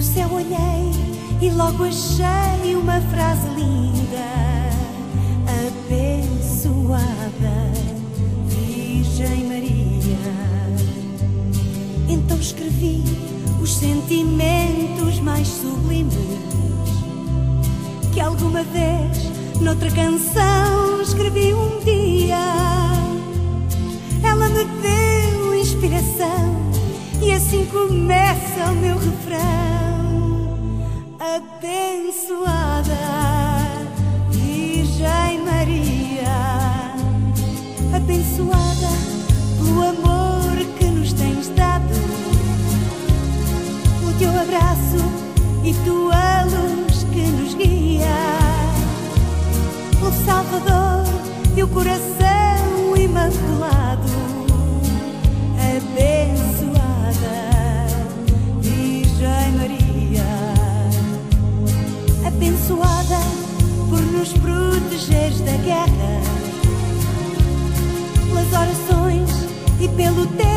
céu olhei e logo achei uma frase linda: abençoada Virgem Maria. Então escrevi os sentimentos mais sublimes que alguma vez noutra canção escrevi um dia. Ela me deu inspiração e assim começa o meu refrão: abençoada Virgem Maria, abençoada pelo amor que nos tens dado, o teu abraço e tua luz que nos guia, o Salvador e o coração imaculado. Abençoada Virgem Maria, abençoada por nos protegeres da guerra, pelas orações e pelo teu